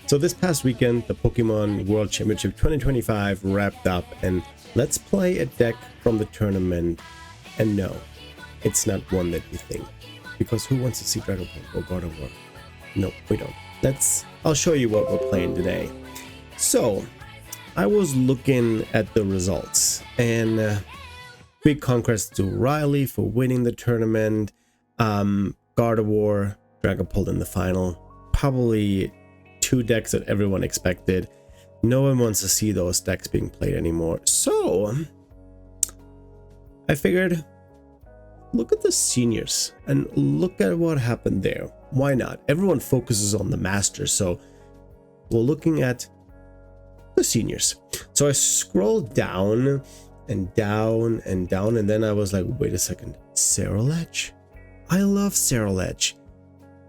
So this past weekend, the Pokemon World Championship 2025 wrapped up, and let's play a deck from the tournament. And no, it's not one that you think, because who wants to see Garchomp or Gardevoir? No, we don't. I'll show you what we're playing today. So I was looking at the results, and big congrats to Riley for winning the tournament. Gardevoir, Dragapult in the final. Probably two decks that everyone expected. No one wants to see those decks being played anymore. So I figured, look at the seniors and look at what happened there. Why not? Everyone focuses on the masters, so we're looking at the seniors. So I scrolled down and down and down, and then I was like, wait a second, Ceruledge? I love Ceruledge.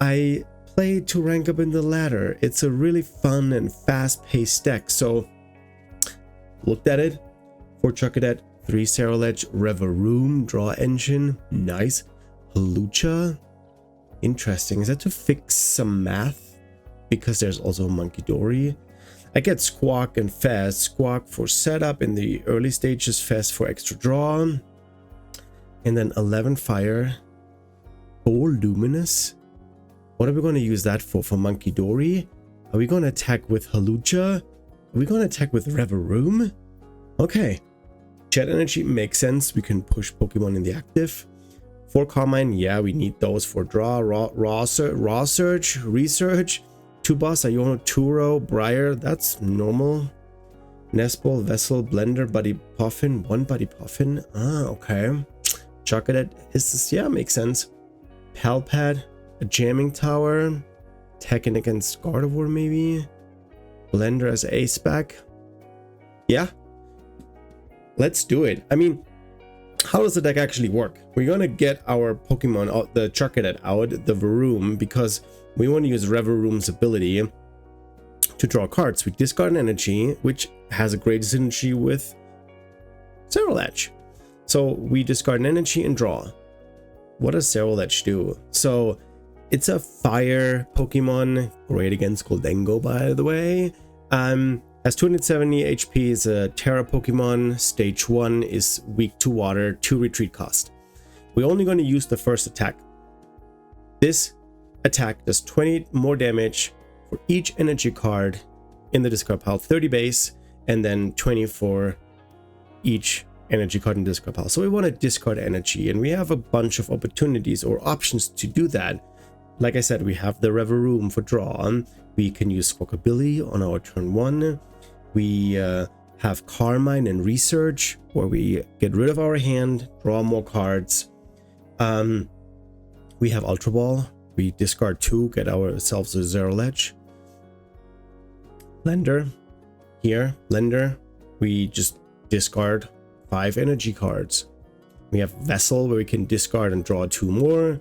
I played to rank up in the ladder. It's a really fun and fast-paced deck. So looked at it. 4 Chocodet, 3 Ceruledge, Reveroom, Draw Engine, nice. Hawlucha, interesting. Is that to fix some math? Because there's also Munkidori. I get Squawk and Fez. Squawk for setup in the early stages, Fez for extra draw. And then 11 Fire, 4 Luminous. What are we going to use that for? For Munkidori? Are we going to attack with Hawlucha? Are we going to attack with Reveroom? Okay. Jet Energy makes sense. We can push Pokemon in the active. 4 Carmine, yeah, we need those for draw. Raw Surge, Research. 2 Boss, Iono, Turo, Briar, that's normal. Nestball, Vessel, Blender, Buddy Puffin, 1 Buddy Puffin. Ah, okay. Chocolat, is this, yeah, makes sense. Palpad, a Jamming Tower, Tekken against Gardevoir maybe. Blender as ace back. Yeah. Let's do it. I mean, how does the deck actually work? We're gonna get our Pokemon out, the Chocolat out, the Varoom, because we want to use Reveroom's ability to draw cards. We discard an energy, which has a great synergy with Ceruledge. So we discard an energy and draw. What does Ceruledge do? So it's a fire Pokemon, great against Goldengo, by the way. Has 270 HP, is a Terra Pokemon. Stage 1 is weak to water, 2 retreat cost. We're only going to use the first attack. This attack does 20 more damage for each energy card in the discard pile, 30 base, and then 20 for each energy card in the discard pile. So we want to discard energy, and we have a bunch of opportunities or options to do that. Like I said, we have the Reveroom for draw. We can use Squawkabilly on our turn 1. We have Carmine and Research, where we get rid of our hand, draw more cards. We have Ultra Ball. We discard 2, get ourselves a Ceruledge. Blender. Here, Blender. We just discard 5 energy cards. We have Vessel, where we can discard and draw 2 more.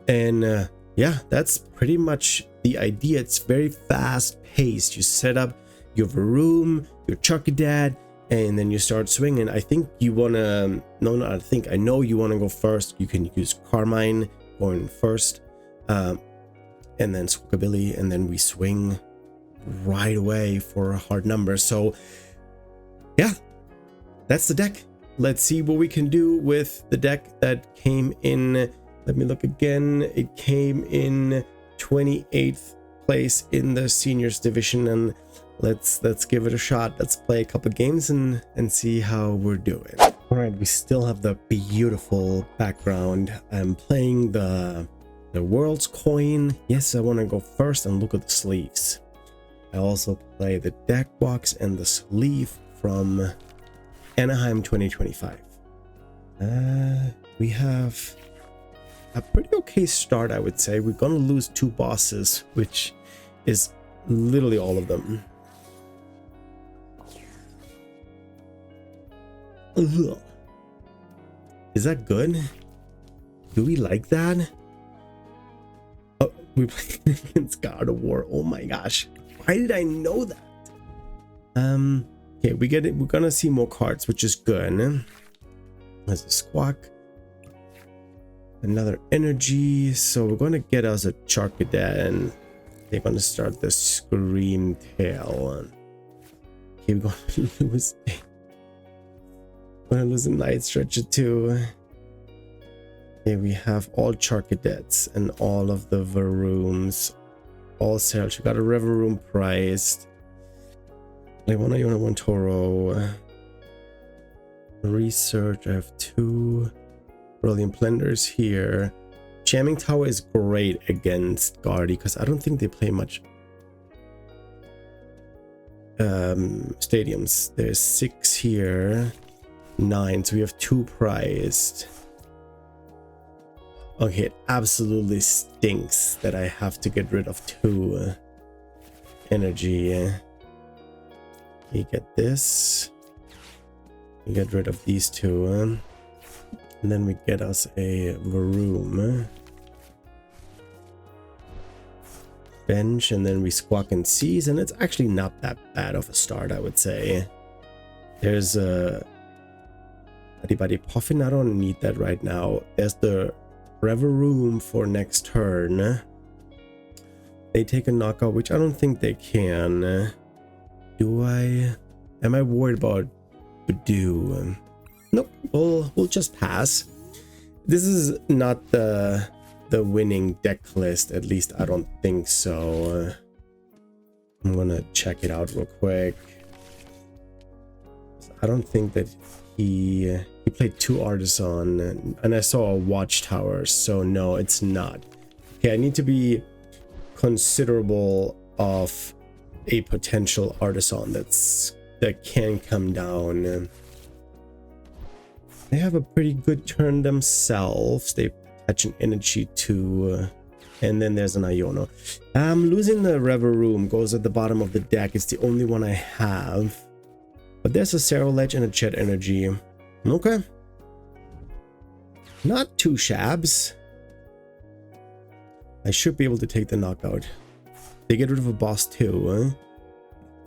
And yeah, that's pretty much the idea. It's very fast paced. You set up your Varoom, your Chocodat, and then you start swinging. I think you want to, I know you want to go first. You can use Carmine going first, and then Squawkabilly, and then we swing right away for a hard number. So yeah, that's the deck. Let's see what we can do with the deck that came in. Let me look again. It came in 28th place in the seniors division, and let's give it a shot. Let's play a couple games and see how we're doing. All right, we still have the beautiful background. I'm playing the world's coin. Yes, I want to go first and look at the sleeves. I also play the deck box and the sleeve from Anaheim 2025. We have a pretty okay start, I would say. We're gonna lose 2 bosses, which is literally all of them. Ugh. Is that good? Do we like that? Oh, we played against Gardevoir. Oh my gosh, why did I know that? Okay, we're gonna see more cards, which is good. There's a Squawk, another energy, so we're gonna get us a Charcadet, and They're gonna start the Scream Tail. Okay, we're gonna lose. We're gonna lose a Night Stretcher too. Okay, we have all Charcadets and all of the Varooms. All sales. We got a Reveroom priced. Like one Iona, one Toro. Research. I have 2 Brilliant Blenders here. Jamming Tower is great against Gardy because I don't think they play much stadiums. There's 6 here, 9, so we have 2 prized. Okay, it absolutely stinks that I have to get rid of 2 energy. You get this. You get rid of these 2. And then we get us a Varoom. Bench, and then we Squawk and Seize, and it's actually not that bad of a start, I would say. There's a Buddy Puffin. I don't need that right now. There's the Reveroom for next turn. They take a knockout, which I don't think they can. Do I? Am I worried about Badoo? Nope, we'll just pass. This is not the winning deck list, at least I don't think so. I'm gonna check it out real quick. I don't think that he played 2 Artisan, and I saw a Watchtower, so no, it's not. Okay, I need to be considerable of a potential Artisan that can come down. They have a pretty good turn themselves. They attach an energy to, and then there's an Iono. Losing the Reveroom goes at the bottom of the deck. It's the only one I have. But there's a Ceruledge and a Jet Energy. Okay. Not too shabs. I should be able to take the knockout. They get rid of a boss too, huh?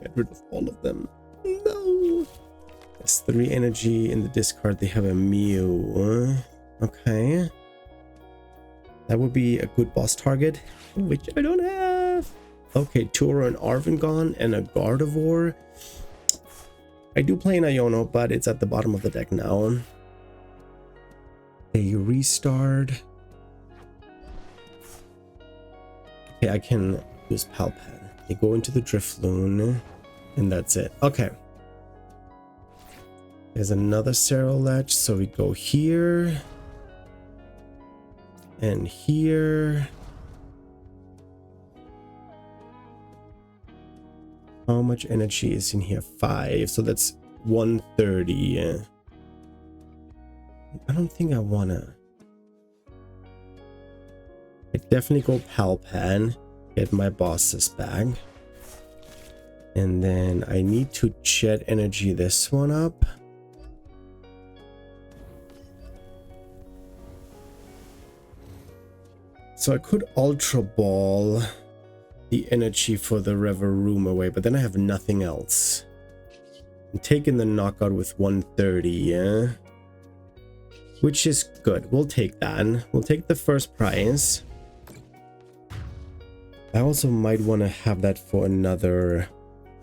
Get rid of all of them. No. There's 3 energy in the discard. They have a Mew. Okay. That would be a good boss target, which I don't have. Okay, Turo and Arvengon and a Gardevoir. I do play an Iono, but it's at the bottom of the deck now. They restart. Okay, I can use Palpad. They go into the Drifloon, and that's it. Okay. There's another Ceruledge, so we go here. And here. How much energy is in here? 5. So that's 130. I don't think I wanna. I definitely go Palpan. Get my bosses back. And then I need to Jet Energy this one up. So I could Ultra Ball the energy for the Reveroom away, but then I have nothing else. I'm taking the knockout with 130, yeah? Which is good. We'll take that. We'll take the first prize. I also might want to have that for another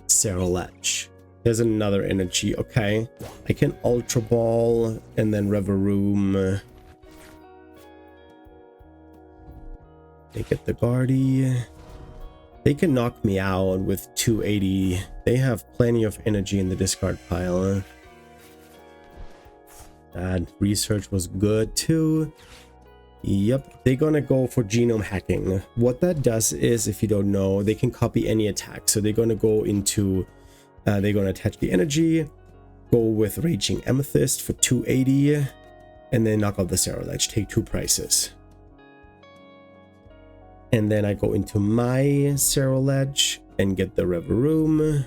Ceruledge. There's another energy. Okay. I can Ultra Ball and then Reveroom. They get the Guardy. They can knock me out with 280. They have plenty of energy in the discard pile. That research was good too. Yep, they're gonna go for genome hacking. What that does is, if you don't know, they can copy any attack. So they're gonna go into, they're gonna attach the energy, go with Raging Amethyst for 280, and then knock out the Ceruledge, take 2 prices. And then I go into my Ceruledge and get the Reveroom.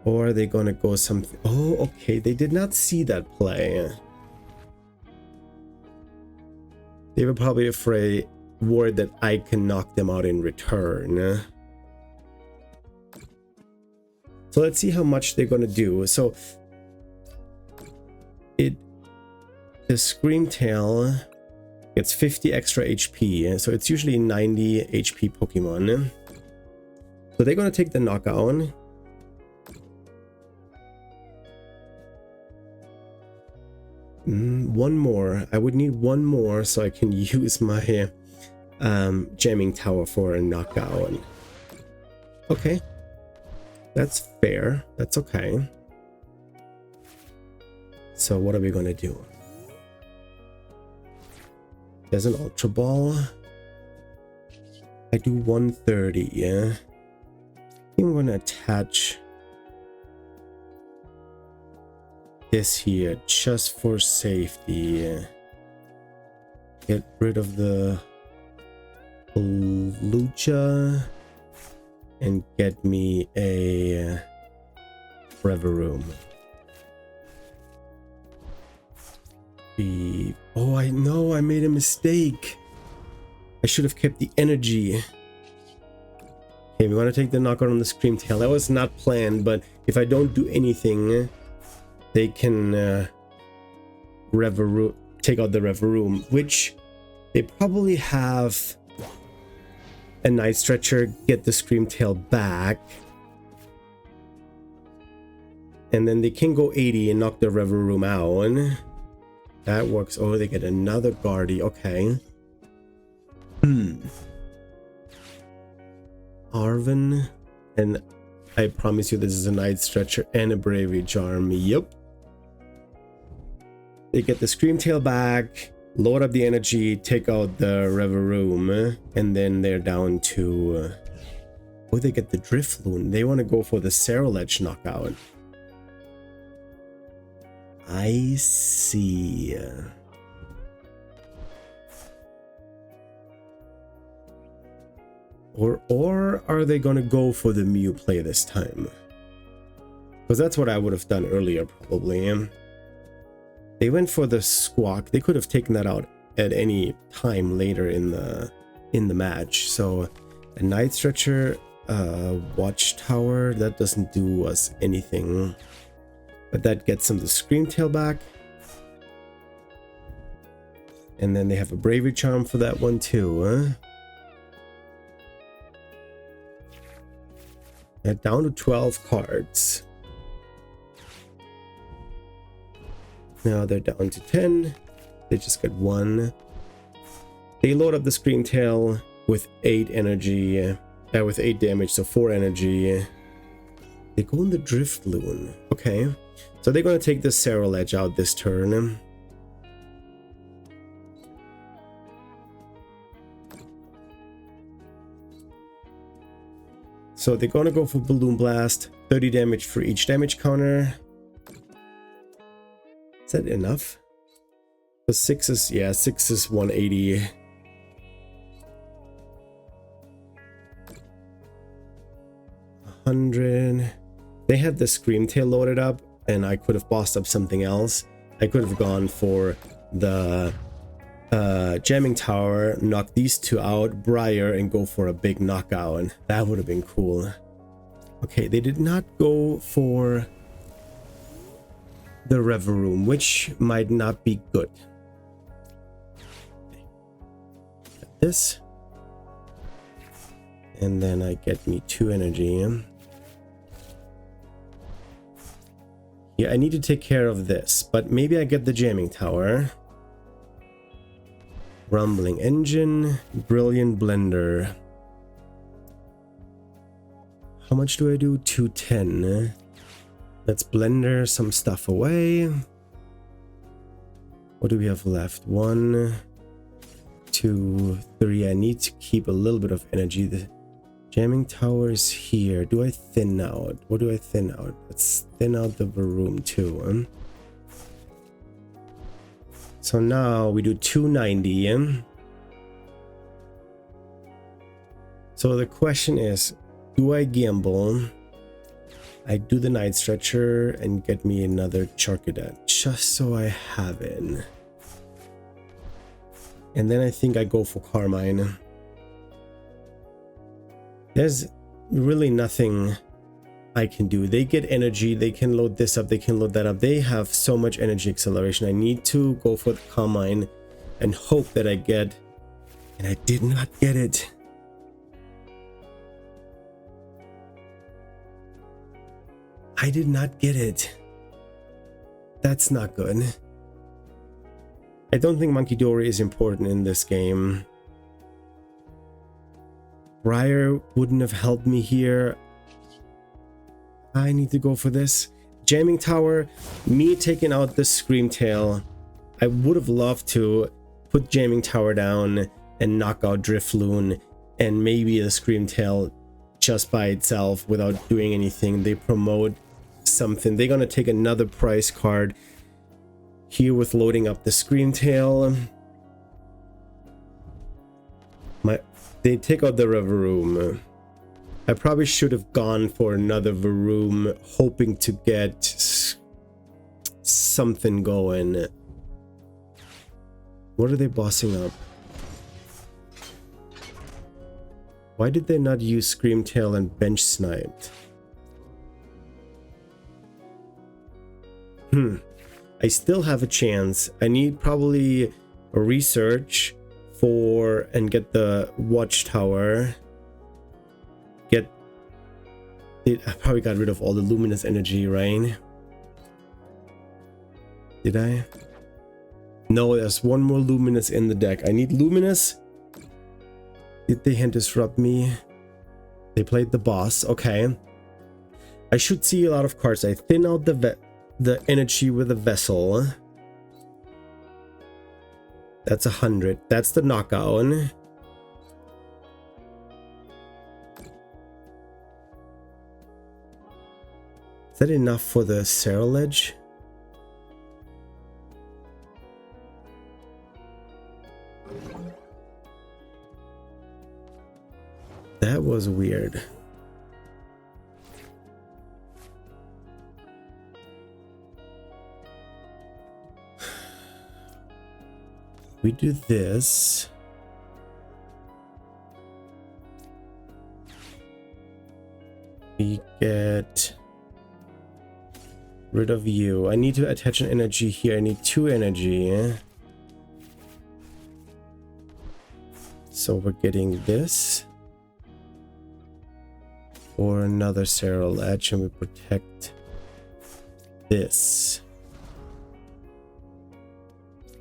Or are they gonna go something? Oh, okay, they did not see that play. They were probably worried that I can knock them out in return. So let's see how much they're gonna do. So the Scream Tail Gets 50 extra HP, so it's usually 90 HP Pokemon. So they're gonna take the knockout. One more. I would need one more so I can use my jamming tower for a knockout. Okay, that's fair. That's okay. So what are we gonna do? There's an Ultra Ball. I do 130, yeah. I think I'm gonna attach this here just for safety. Get rid of the Lucha and get me a Reverum. Oh, I know I made a mistake. I should have kept the energy. Okay, we want to take the knockout on the Scream Tail. That was not planned, but if I don't do anything, they can take out the Reverum, which they probably have a Night Stretcher, get the Scream Tail back, and then they can go 80 and knock the Reverum out. That works. Oh, they get another Guardy. Okay. Arven, and I promise you this is a Night Stretcher and a Bravery Charm. Yep. They get the Scream Tail back, load up the energy, take out the Reverum, and then they're down to... oh, they get the Drifloon. They want to go for the Ceruledge knockout. I see. Or are they gonna go for the Mew play this time? Because that's what I would have done earlier, probably. They went for the Squawk. They could have taken that out at any time later in the match. So a Night Stretcher, Watchtower, that doesn't do us anything. But that gets them the Scream Tail back. And then they have a Bravery Charm for that one too, huh? They're down to 12 cards. Now they're down to 10. They just got one. They load up the Scream Tail with 8 energy. With 8 damage, so 4 energy. They go in the Drifloon. Okay. So they're going to take the Ceruledge out this turn. So they're going to go for Balloon Blast. 30 damage for each damage counter. Is that enough? So 6 is, yeah, 6 is 180. They had the Scream Tail loaded up, and I could have bossed up something else. I could have gone for the Jamming Tower, knock these two out, Briar, and go for a big knockout, and that would have been cool. Okay, they did not go for the Reverum, which might not be good. Got this. And then I get me 2 energy. Yeah, I need to take care of this, but maybe I get the Jamming Tower. Rumbling Engine, Brilliant Blender. How much do I do? 210. Let's blender some stuff away. What do we have left? 1, 2, 3. I need to keep a little bit of energy. The Jamming Tower is here. Do I thin out? What do I thin out? Let's thin out the room too. So now we do 290. So the question is, do I gamble? I do the Night Stretcher and get me another Charcadet just so I have it. And then I think I go for Carmine. There's really nothing I can do. They get energy, they can load this up, they can load that up. They have so much energy acceleration. I need to go for the Carmine and hope that I get, and I did not get it. I did not get it. That's not good. I don't think Monkey Dory is important in this game. Briar wouldn't have helped me here. I need to go for this. Jamming Tower, me taking out the Screamtail. I would have loved to put Jamming Tower down and knock out Drifloon and maybe the Screamtail just by itself without doing anything. They promote something. They're gonna take another prize card here with loading up the Screamtail. They take out the Reverum. I probably should have gone for another Varoom, hoping to get something going. What are they bossing up? Why did they not use Screamtail and Bench Sniped? I still have a chance. I need probably a research for and get the Watchtower. I probably got rid of all the Luminous energy, right? Did I? No, there's one more Luminous in the deck. I need Luminous. Did they hand disrupt me? They played the boss. Okay. I should see a lot of cards. I thin out the energy with a Vessel. That's 100. That's the knockout. Is that enough for the Ceruledge? That was weird. We do this. We get rid of you. I need to attach an energy here. I need 2 energy. So we're getting this. Or another Ceruledge, and we protect this.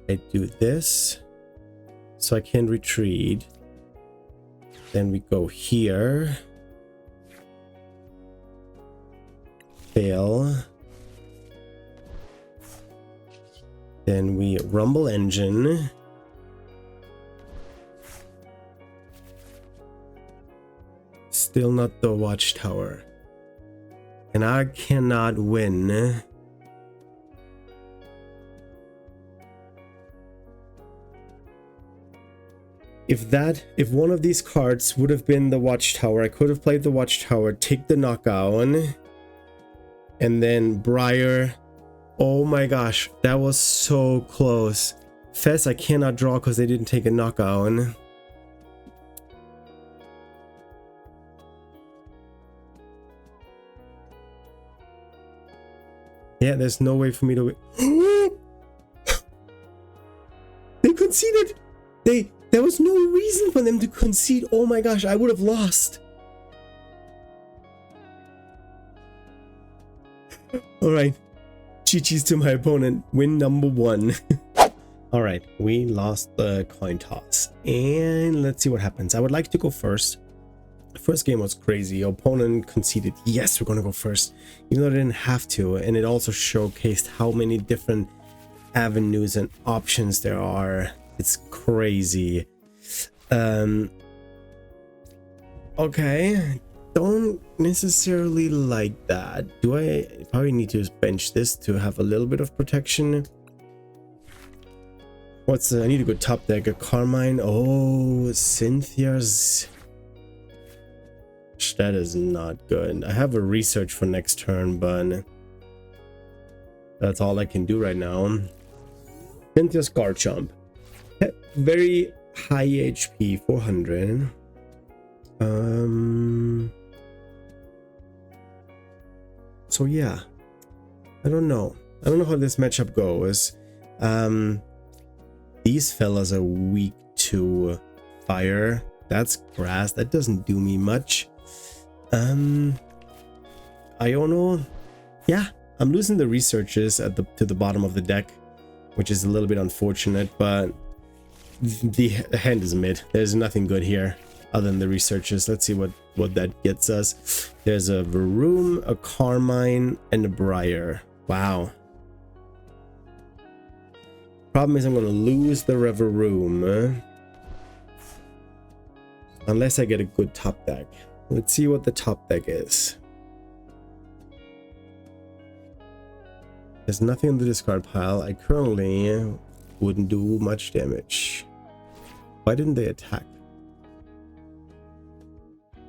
I do this so I can retreat. Then we go here. Fail. Then we Rumble Engine. Still not the Watchtower. And I cannot win. If one of these cards would have been the Watchtower, I could have played the Watchtower, take the knockout, and then Briar. Oh my gosh, that was so close. Fez, I cannot draw because they didn't take a knockout. Yeah, there's no way for me to win. They conceded. There was no reason for them to concede. Oh my gosh, I would have lost. All right. GG's to my opponent. Win number 1. All right, we lost the coin toss. And let's see what happens. I would like to go first. The first game was crazy. Opponent conceded. Yes, we're going to go first. Even though I didn't have to. And it also showcased how many different avenues and options there are. It's crazy. Okay. Don't necessarily like that. Do I probably need to bench this to have a little bit of protection? I need a good top deck. A Carmine. Oh, Cynthia's. That is not good. I have a research for next turn, but that's all I can do right now. Cynthia's Garchomp. Very high HP, 400. So yeah, I don't know how this matchup goes. these fellas are weak to fire. That's grass. That doesn't do me much. Iono. Yeah, I'm losing the researches at to the bottom of the deck, which is a little bit unfortunate, but the hand is mid. There's nothing good here other than the researches. Let's see what that gets us. There's a Varoom, a Carmine, and a Briar. Wow. Problem is I'm going to lose the Reveroom. Unless I get a good top deck. Let's see what the top deck is. There's nothing in the discard pile. I currently wouldn't do much damage. Why didn't they attack?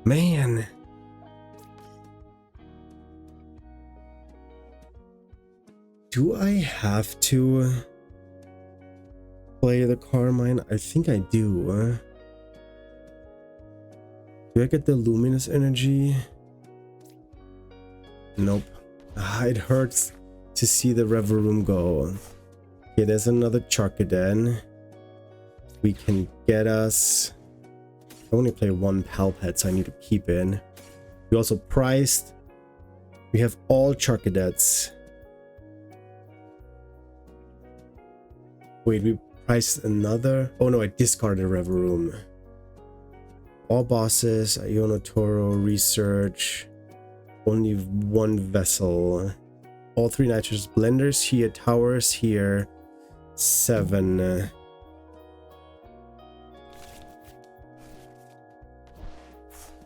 Man. Do I have to play the Carmine? I think I do. Do I get the Luminous Energy? Nope. It hurts to see the Reveroom go. Okay, there's another Charcaden. We can get us... I only play one Palpet, so I need to keep in. We also priced. We have all Charcadets. Wait, we priced another... Oh no, I discarded Reveroom. All bosses, Iono Toro, Research. Only one vessel. All 3 nitrous blenders here, towers here. 7.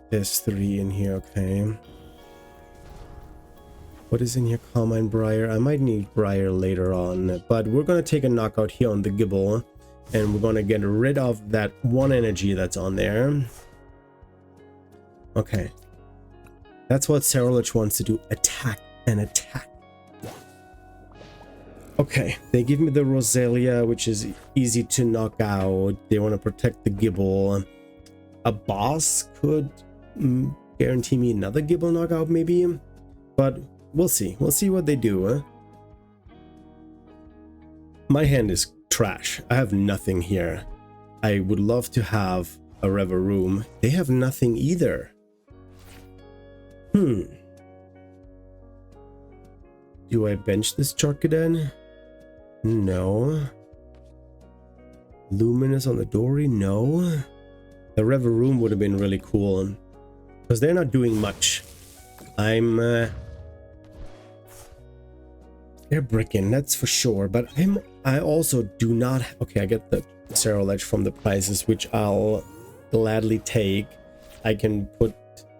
There's 3 in here, okay. What is in here? Carmine, Briar. I might need Briar later on, but we're gonna take a knockout here on the Gibble, and we're gonna get rid of that 1 energy that's on there. Okay. That's what Ceruledge wants to do. Attack and attack. Okay, they give me the Roselia, which is easy to knock out. They want to protect the Gibble. A boss could guarantee me another Gibble knockout, maybe. But we'll see. We'll see what they do. My hand is trash. I have nothing here. I would love to have a Reveroom. They have nothing either. Do I bench this Charcaden? No. Luminous on the Dory? No. The Reveroom would have been really cool. Because they're not doing much. They're bricking, that's for sure. But I also do not... Okay, I get the Ceruledge from the prizes, which I'll gladly take. I can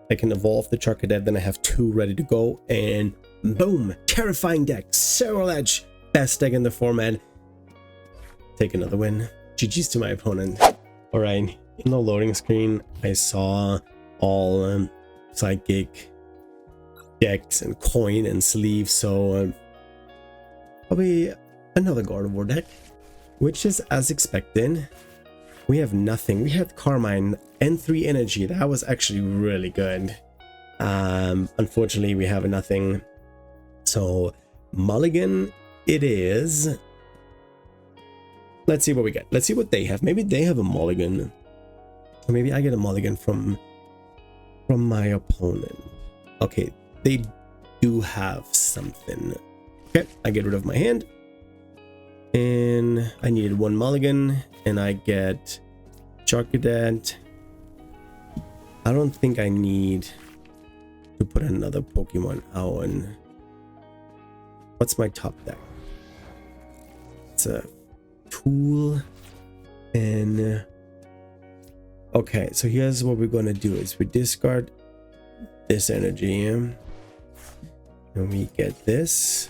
evolve the Charcadet, then I have 2 ready to go, and boom! Terrifying deck! Ceruledge! Best deck in the format. Take another win. GG's to my opponent. Alright, in the loading screen, I saw all Psychic decks and coin and sleeve, so probably another Gardevoir deck, which is as expected. We have nothing. We had Carmine and 3 energy. That was actually really good. Unfortunately, we have nothing. So, mulligan it is. Let's see what we get. Let's see what they have. Maybe they have a mulligan. Or maybe I get a mulligan from my opponent. Okay, they do have something. Okay, I get rid of my hand. And I needed 1 mulligan. And I get Charcadet. I don't think I need to put another Pokemon out. What's my top deck? It's a Tool. And okay, so here's what we're gonna do is we discard this energy. And we get this.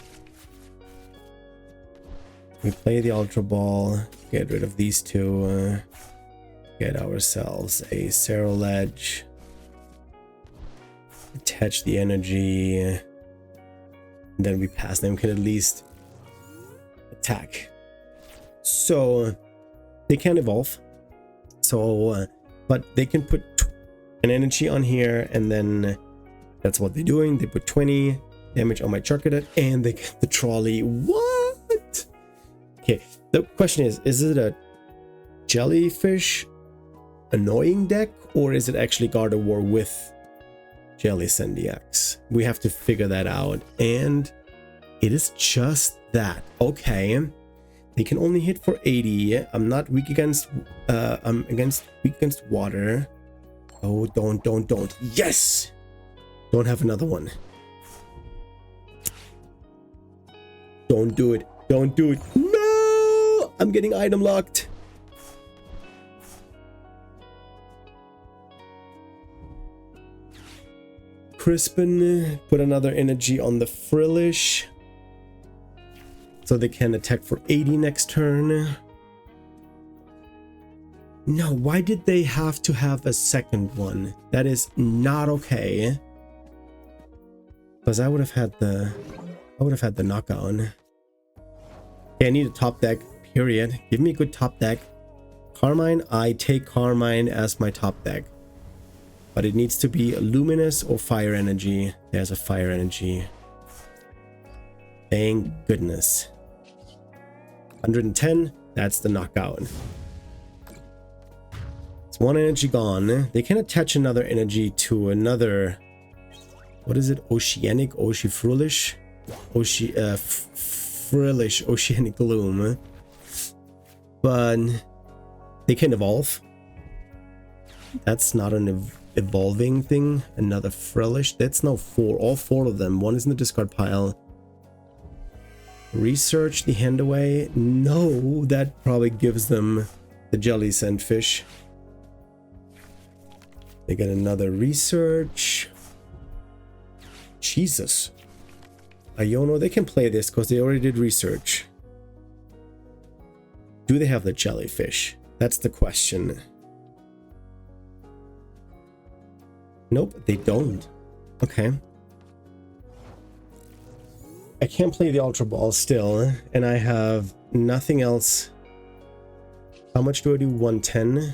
We play the Ultra Ball, get rid of these 2, get ourselves a Ceruledge, attach the energy, and then we pass them, can at least attack. So they can evolve, so but they can put an energy on here, and then that's what they're doing. They put 20 damage on my Charcadet, and they get the trolley. What? Okay, the question is it a Jellyfish annoying deck, or is it actually Gardevoir with Jellicent DX? We have to figure that out, and it is just that. Okay, they can only hit for 80. I'm not weak against I'm weak against water. Oh, don't. Yes! Don't have another one. Don't do it. Don't do it. No! I'm getting item locked. Crispin, put another energy on the Frillish, so they can attack for 80 next turn. No, why did they have to have a second one? That is not okay. Because I would have had the knockout. Okay, I need a top deck, period. Give me a good top deck. Carmine, I take Carmine as my top deck. But it needs to be a luminous or fire energy. There's a fire energy. Thank goodness. 110, that's the knockout. It's one energy gone. They can attach another energy to another. What is it? Oceanic, Frillish? Frillish, Oceanic Gloom. But they can evolve. That's not an evolving thing. Another Frillish. That's now 4. All 4 of them. One is in the discard pile. Research the hand away. No, that probably gives them the Jellicent fish. They get another research. Jesus. Iono, they can play this because they already did research. Do they have the jellyfish? That's the question. Nope, they don't. Okay. I can't play the Ultra Ball still, and I have nothing else. How much do I do? 110?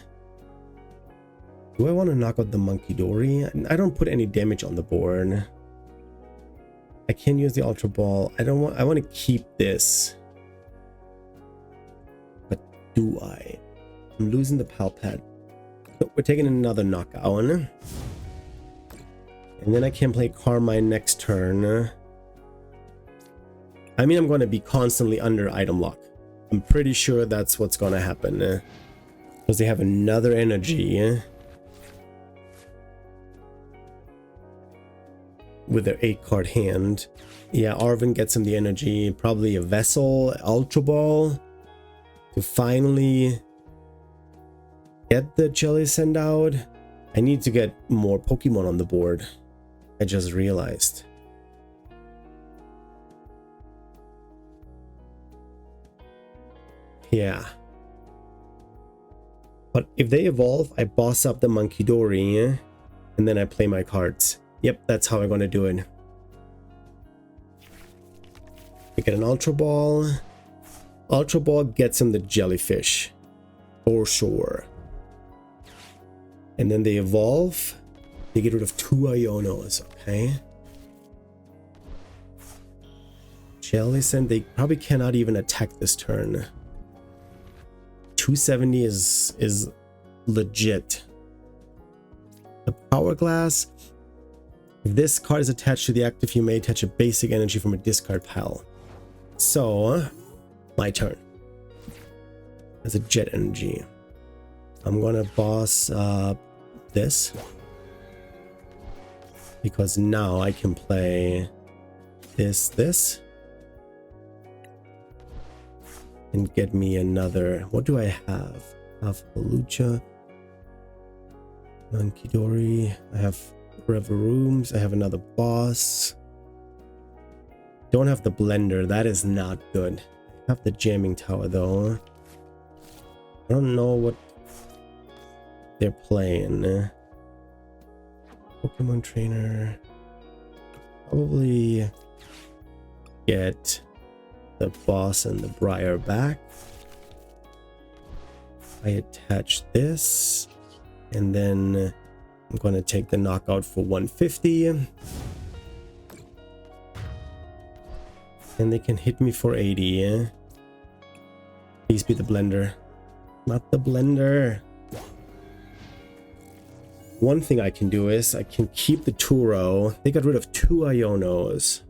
Do I want to knock out the Monkey Dory? I don't put any damage on the board. I can use the Ultra Ball. I want to keep this. But do I? I'm losing the Palpad. So we're taking another knockout. And then I can play Carmine next turn. I mean, I'm going to be constantly under item lock. I'm pretty sure that's what's going to happen. Because they have another energy. With their 8-card hand. Yeah, Arvin gets him the energy. Probably a Vessel, Ultra Ball. To finally get the Jellicent out. I need to get more Pokemon on the board. I just realized. Yeah. But if they evolve, I boss up the Monkey Dory. And then I play my cards. Yep, that's how I'm going to do it. I get an Ultra Ball. Ultra Ball gets him the Jellyfish. For sure. And then they evolve. They get rid of 2 Ionos, okay? Jellicent, they probably cannot even attack this turn. 270 is legit. The Power Glass. If this card is attached to the active, you may attach a basic energy from a discard pile. So, my turn. As a jet energy. I'm gonna boss up this. Because now I can play this. And get me another. What do I have? I have Lucha. Monkey Dory. I have Reverooms. I have another boss. Don't have the blender. That is not good. I have the jamming tower though. I don't know what they're playing. Pokemon trainer. Probably get the boss and the Briar back. I attach this. And then I'm going to take the knockout for 150. And they can hit me for 80. Please be the blender. Not the blender. One thing I can do is I can keep the Turo. They got rid of 2 Ionos.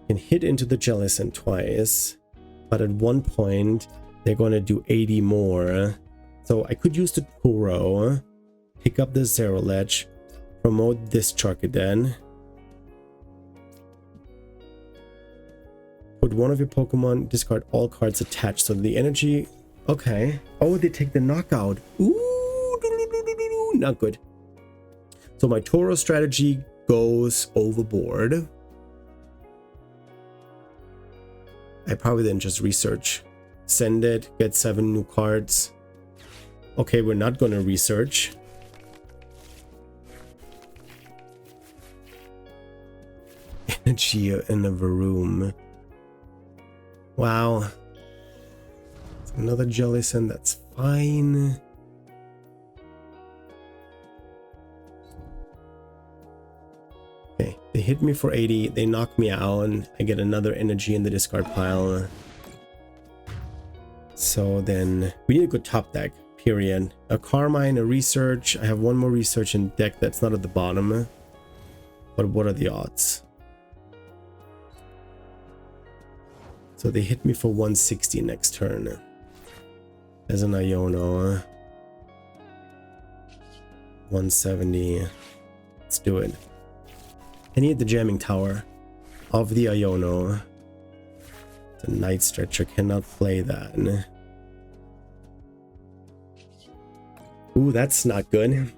Can hit into the Jellicent twice, but at one point they're going to do 80 more. So I could use the Turo, pick up the Ceruledge, promote this Charcaden, put one of your Pokemon, discard all cards attached. So the energy. Okay. Oh, they take the knockout. Ooh, not good. So my Toro strategy goes overboard. I probably then just research. Send it, get 7 new cards. Okay, we're not gonna research. Energy in the room. Wow. Another Jellicent, that's fine. Okay, they hit me for 80, they knock me out, and I get another energy in the discard pile. So then, we need a good top deck, period. A Carmine, a research. I have one more research in deck that's not at the bottom. But what are the odds? So they hit me for 160 next turn. As an Iono. 170. Let's do it. I need the jamming tower of the Iono. The Night Stretcher cannot play that. Ooh, that's not good.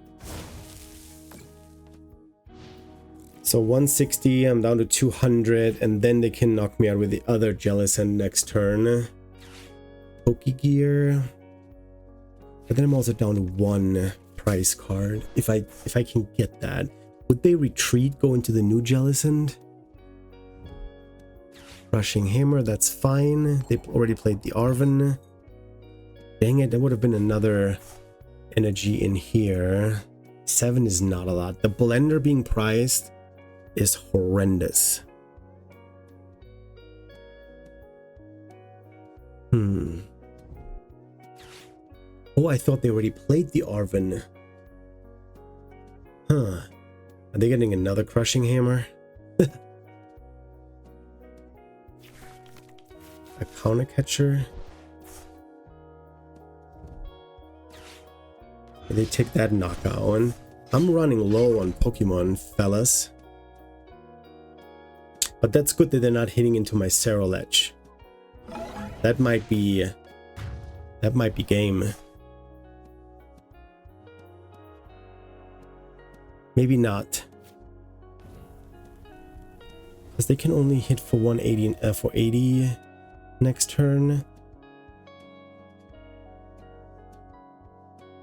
So 160, I'm down to 200, and then they can knock me out with the other Jellicent next turn. Pokegear. But then I'm also down to 1 price card. If I can get that. Would they retreat, go into the new Jellicent? Crushing Hammer, that's fine. They've already played the Arven. Dang it, there would have been another energy in here. 7 is not a lot. The Blender being priced is horrendous. Oh, I thought they already played the Arven. Huh. Are they getting another Crushing Hammer? A counter catcher. They take that knockout. I'm running low on Pokemon, fellas. But that's good that they're not hitting into my Ceruledge. That might be game. Maybe not. Because they can only hit for 180 for 80 next turn.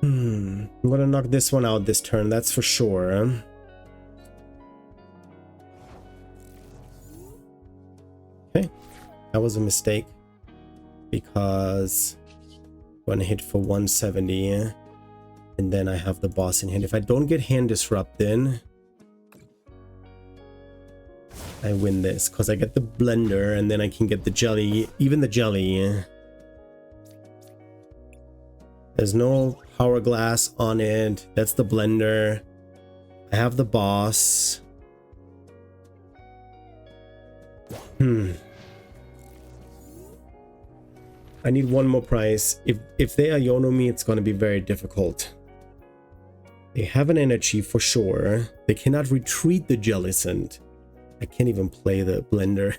I'm gonna knock this one out this turn, that's for sure. Okay, that was a mistake. Because I'm gonna hit for 170. And then I have the boss in hand. If I don't get hand disrupt in, I win this. Because I get the blender and then I can get the jelly. Even the jelly. There's no hourglass on it. That's the blender. I have the boss. I need one more price. If they Iono me, it's going to be very difficult. They have an energy for sure. They cannot retreat the Jellicent. I can't even play the blender.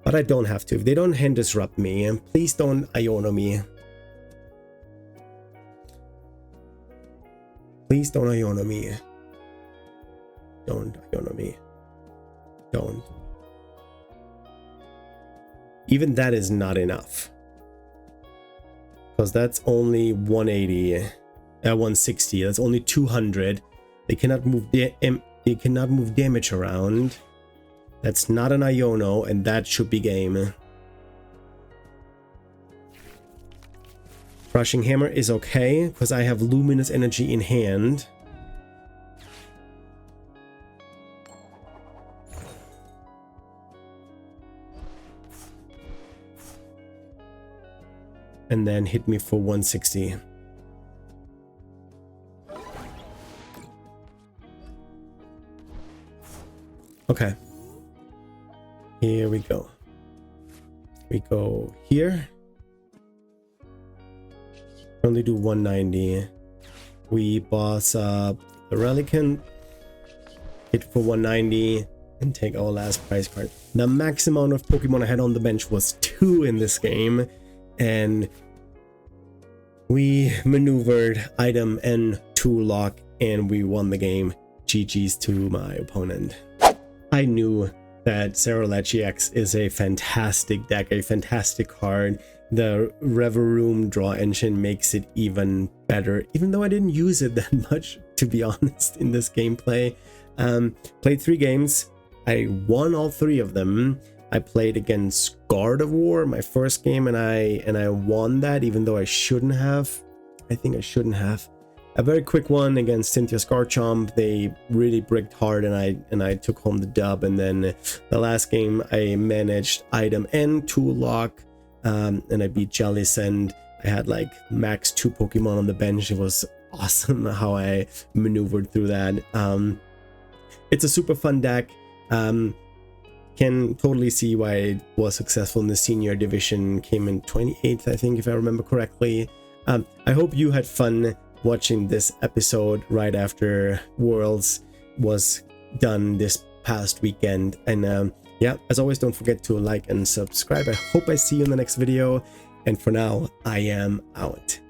But I don't have to. If they don't hand disrupt me, and please don't Iono me. Please don't Iono me. Don't Iono me. Don't. Even that is not enough. Because that's only 180. 160. That's only 200. They cannot move they cannot move damage around. That's not an Iono, and that should be game. Crushing Hammer is okay, because I have Luminous Energy in hand. and then hit me for 160. Okay. Here we go. We go here. Only do 190. We boss up the Jellicent, hit for 190, and take our last prize card. The max amount of Pokemon I had on the bench was 2 in this game, and we maneuvered item and 2 lock, and we won the game. GG's to my opponent. I knew that Ceruledge EX is a fantastic deck, a fantastic card. The Reverum draw engine makes it even better, even though I didn't use it that much, to be honest, in this gameplay. Played 3 games. I won all 3 of them. I played against Gardevoir my first game, and I won that, even though I shouldn't have. I think I shouldn't have. A very quick one against Cynthia's Garchomp. They really bricked hard, and I took home the dub. And then the last game I managed item and 2 lock, and I beat Jellicent. I had like max 2 Pokemon on the bench. It was awesome how I maneuvered through that. It's a super fun deck. Can totally see why it was successful in the senior division. Came in 28th, I think, if I remember correctly. I hope you had fun watching this episode right after Worlds was done this past weekend. And yeah, as always, don't forget to like and subscribe. I hope I see you in the next video. And for now, I am out.